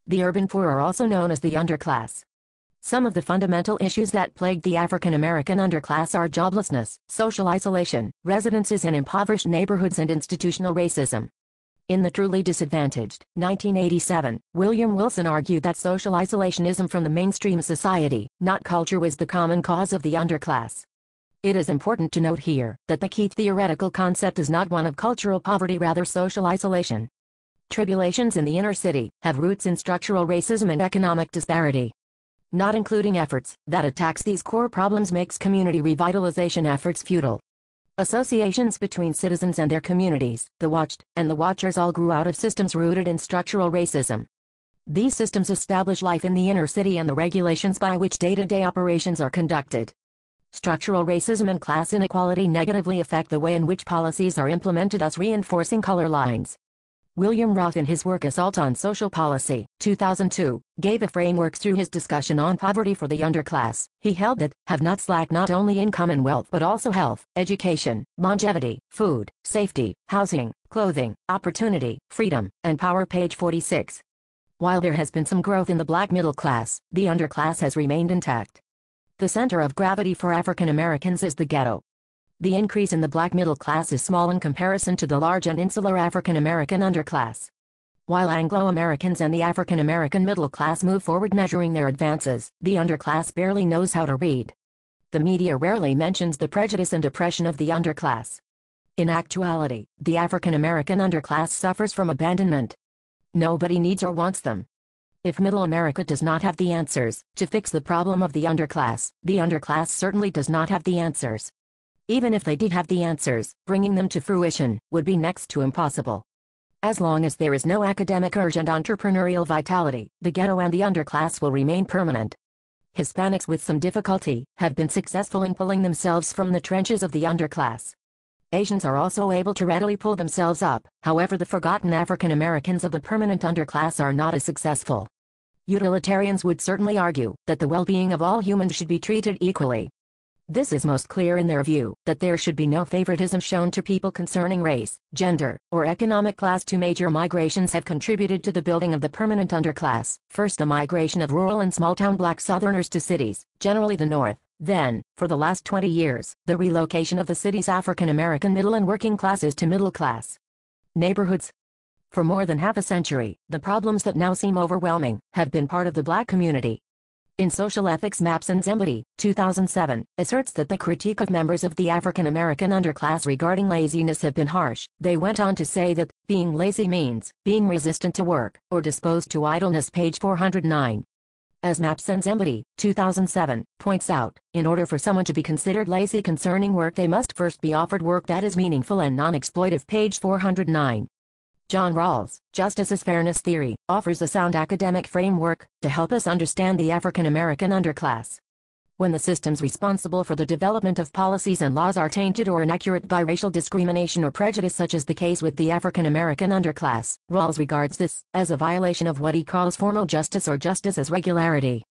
The urban poor are also known as the underclass. Some of the fundamental issues that plague the African American underclass are joblessness, social isolation, residences in impoverished neighborhoods, and institutional racism. In The Truly Disadvantaged, 1987, William Wilson argued that social isolationism from the mainstream society, not culture, was the common cause of the underclass. It is important to note here that the key theoretical concept is not one of cultural poverty, rather social isolation. Tribulations in the inner city have roots in structural racism and economic disparity. Not including efforts that attacks these core problems makes community revitalization efforts futile. Associations between citizens and their communities, the watched and the watchers, all grew out of systems rooted in structural racism. These systems establish life in the inner city and the regulations by which day-to-day operations are conducted. Structural racism and class inequality negatively affect the way in which policies are implemented, thus reinforcing color lines. William Roth, in his work Assault on Social Policy, 2002, gave a framework through his discussion on poverty for the underclass. He held that have-nots lack not only income and wealth but also health, education, longevity, food, safety, housing, clothing, opportunity, freedom, and power. Page 46. While there has been some growth in the black middle class, the underclass has remained intact. The center of gravity for African Americans is the ghetto. The increase in the black middle class is small in comparison to the large and insular African American underclass. While Anglo-Americans and the African American middle class move forward measuring their advances, the underclass barely knows how to read. The media rarely mentions the prejudice and oppression of the underclass. In actuality, the African American underclass suffers from abandonment. Nobody needs or wants them. If Middle America does not have the answers to fix the problem of the underclass certainly does not have the answers. Even if they did have the answers, bringing them to fruition would be next to impossible. As long as there is no academic urge and entrepreneurial vitality, the ghetto and the underclass will remain permanent. Hispanics, with some difficulty, have been successful in pulling themselves from the trenches of the underclass. Asians are also able to readily pull themselves up, however the forgotten African Americans of the permanent underclass are not as successful. Utilitarians would certainly argue that the well-being of all humans should be treated equally. This is most clear in their view that there should be no favoritism shown to people concerning race, gender, or economic class. Two major migrations have contributed to the building of the permanent underclass. First, the migration of rural and small-town black Southerners to cities, generally the North. Then, for the last 20 years, the relocation of the city's African American middle and working classes to middle-class neighborhoods. For more than half a century, the problems that now seem overwhelming have been part of the black community. In Social Ethics Maps and Zembody, 2007, asserts that the critique of members of the African American underclass regarding laziness have been harsh. They went on to say that being lazy means being resistant to work or disposed to idleness. Page 409. As Maps and Zembody, 2007, points out, in order for someone to be considered lazy concerning work, they must first be offered work that is meaningful and non-exploitive. Page 409. John Rawls, Justice's Fairness Theory, offers a sound academic framework to help us understand the African American underclass. When the systems responsible for the development of policies and laws are tainted or inaccurate by racial discrimination or prejudice, such as the case with the African American underclass, Rawls regards this as a violation of what he calls formal justice or justice as regularity.